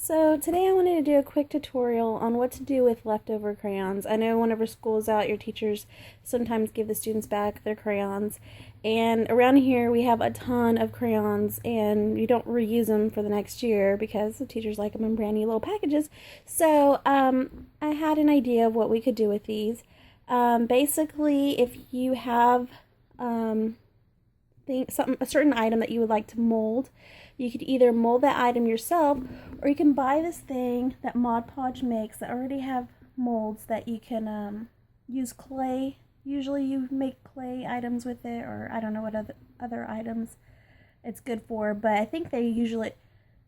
So today I wanted to do a quick tutorial on what to do with leftover crayons. I know whenever school's out, your teachers sometimes give the students back their crayons. And around here we have a ton of crayons and you don't reuse them for the next year because the teachers like them in brand new little packages. So I had an idea of what we could do with these. Basically, if you have a certain item that you would like to mold, you could either mold that item yourself, or you can buy this thing that Mod Podge makes that already have molds that you can use clay. Usually you make clay items with it, or I don't know what other items it's good for, but I think they usually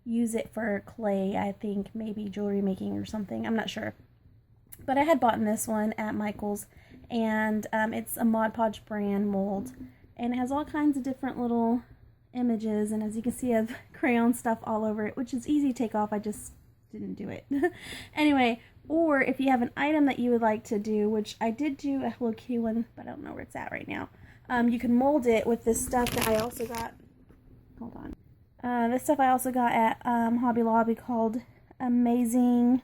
use it for clay. I think maybe jewelry making or something. I'm not sure. But I had bought this one at Michael's, and it's a Mod Podge brand mold, and it has all kinds of different little images, and as you can see I have crayon stuff all over it, which is easy to take off. I just didn't do it. Anyway, or if you have an item that you would like to do, which I did do a Hello Kitty one, but I don't know where it's at right now, you can mold it with this stuff that I also got. Hold on. This stuff I also got at Hobby Lobby called Amazing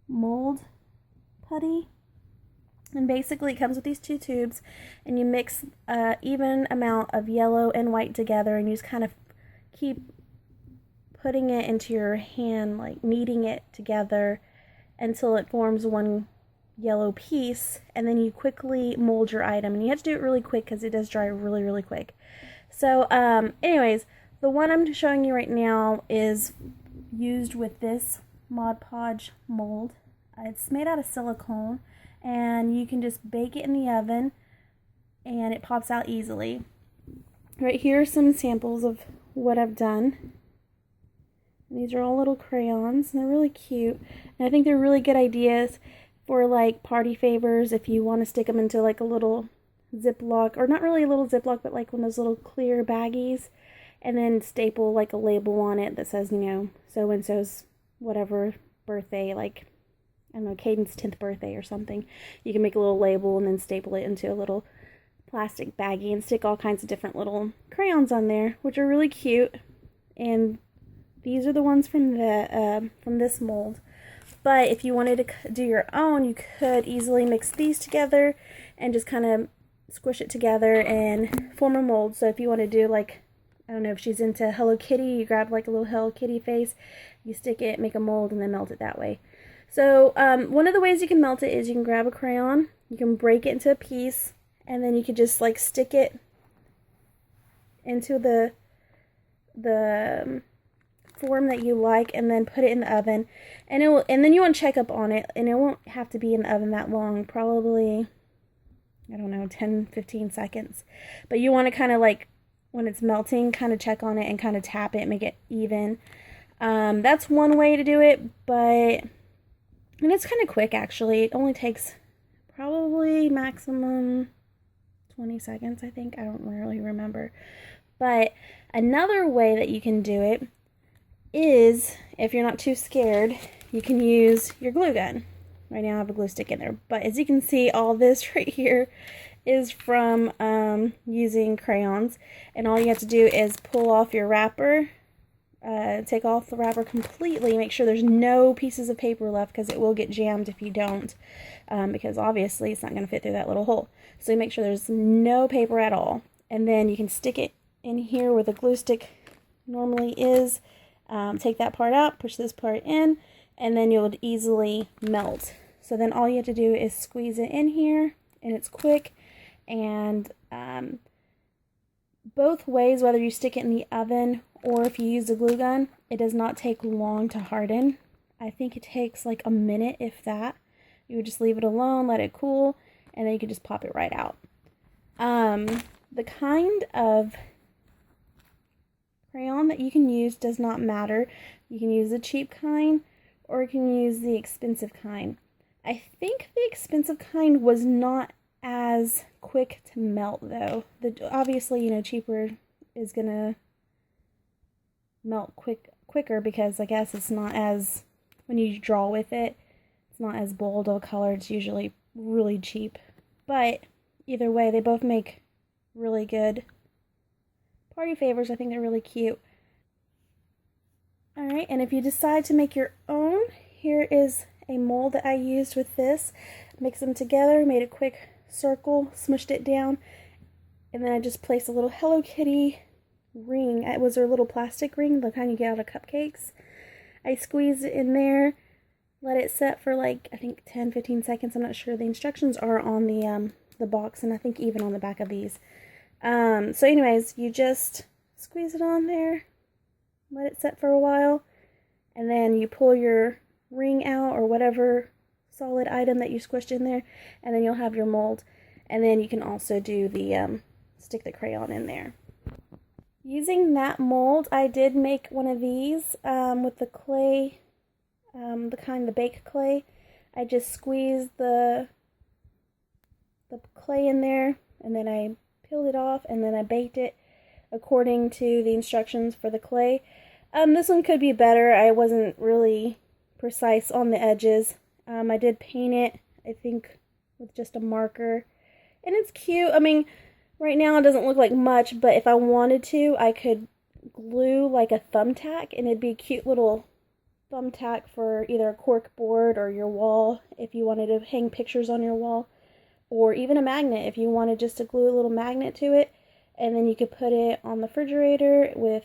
Mold Putty. And basically it comes with these two tubes, and you mix an even amount of yellow and white together, and you just kind of keep putting it into your hand, like kneading it together until it forms one yellow piece, and then you quickly mold your item. And you have to do it really quick because it does dry really quick. So anyways, the one I'm showing you right now is used with this Mod Podge mold. It's made out of silicone, and you can just bake it in the oven and it pops out easily. Right here are some samples of what I've done. These are all little crayons, and they're really cute, and I think they're really good ideas for like party favors if you want to stick them into like a little Ziploc, or not really a little Ziploc, but like one of those little clear baggies, and then staple like a label on it that says, you know, so and so's whatever birthday, like I don't know, Caden's 10th birthday or something. You can make a little label and then staple it into a little plastic baggie and stick all kinds of different little crayons on there, which are really cute. And these are the ones from this mold. But if you wanted to do your own, you could easily mix these together and just kind of squish it together and form a mold. So if you want to do, like, I don't know, if she's into Hello Kitty, you grab like a little Hello Kitty face, you stick it, make a mold, and then melt it that way. So one of the ways you can melt it is you can grab a crayon, you can break it into a piece, and then you could just like stick it into the form that you like, and then put it in the oven, and then you want to check up on it, and it won't have to be in the oven that long, probably, I don't know, 10-15 seconds. But you want to kind of like, when it's melting, kind of check on it and kind of tap it, make it even. That's one way to do it, and it's kind of quick actually. It only takes probably maximum 20 seconds, I think. I don't really remember. But another way that you can do it is, if you're not too scared, you can use your glue gun. Right now I have a glue stick in there. But as you can see, all this right here is from using crayons. And all you have to do is pull off your wrapper. Take off the wrapper completely. Make sure there's no pieces of paper left, because it will get jammed if you don't, because obviously it's not going to fit through that little hole. So you make sure there's no paper at all, and then you can stick it in here where the glue stick normally is. Take that part out, push this part in, and then you'll easily melt. So then all you have to do is squeeze it in here, and it's quick. And both ways, whether you stick it in the oven or if you use a glue gun, it does not take long to harden. I think it takes like a minute, if that. You would just leave it alone, let it cool, and then you can just pop it right out. The kind of crayon that you can use does not matter. You can use the cheap kind, or you can use the expensive kind. I think the expensive kind was not as quick to melt though. Obviously, you know, cheaper is gonna melt quicker because I guess it's not as, when you draw with it, it's not as bold of a color. It's usually really cheap. But either way, they both make really good party favors. I think they're really cute. Alright, and if you decide to make your own, here is a mold that I used with this. Mix them together, made a quick circle, smushed it down, and then I just placed a little Hello Kitty ring. It was her little plastic ring, the kind you get out of cupcakes. I squeezed it in there, let it set for like, I think 10-15 seconds. I'm not sure. The instructions are on the box, and I think even on the back of these. So anyways, you just squeeze it on there, let it set for a while, and then you pull your ring out or whatever solid item that you squished in there, and then you'll have your mold. And then you can also do the stick the crayon in there. Using that mold, I did make one of these with the clay, the baked clay. I just squeezed the clay in there, and then I peeled it off, and then I baked it according to the instructions for the clay. This one could be better. I wasn't really precise on the edges. I did paint it, I think, with just a marker, and it's cute. I mean, right now it doesn't look like much, but if I wanted to, I could glue like a thumbtack, and it'd be a cute little thumbtack for either a cork board or your wall if you wanted to hang pictures on your wall, or even a magnet if you wanted just to glue a little magnet to it, and then you could put it on the refrigerator with,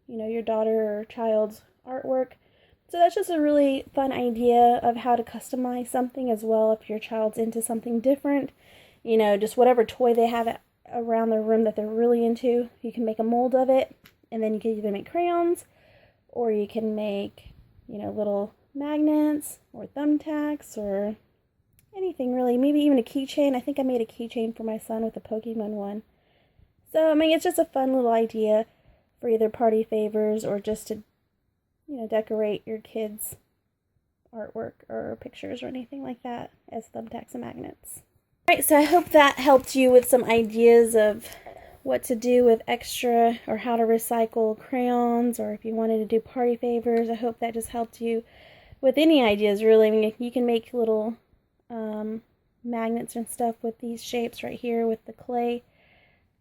you know, your daughter or child's artwork. So that's just a really fun idea of how to customize something as well if your child's into something different. You know, just whatever toy they have around their room that they're really into, you can make a mold of it, and then you can either make crayons, or you can make, you know, little magnets or thumbtacks or anything really. Maybe even a keychain. I think I made a keychain for my son with a Pokemon one. So, I mean, it's just a fun little idea for either party favors or just to, you know, decorate your kids' artwork or pictures or anything like that as thumbtacks and magnets. Alright, so I hope that helped you with some ideas of what to do with extra, or how to recycle crayons, or if you wanted to do party favors. I hope that just helped you with any ideas, really. I mean, you can make little magnets and stuff with these shapes right here with the clay.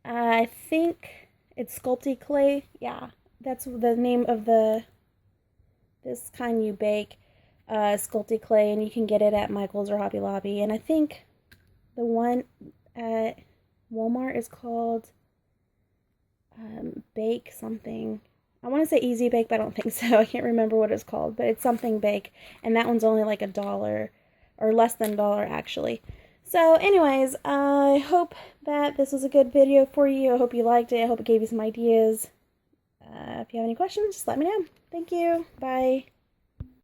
I think it's sculpty clay. Yeah, that's the name of this kind you bake, sculpty clay, and you can get it at Michael's or Hobby Lobby. And I think the one at Walmart is called Bake something. I want to say Easy Bake, but I don't think so. I can't remember what it's called, but it's something bake, and that one's only like $1 or less than $1 actually. So anyways, I hope that this was a good video for you. I hope you liked it. I hope it gave you some ideas. If you have any questions, just let me know. Thank you. Bye.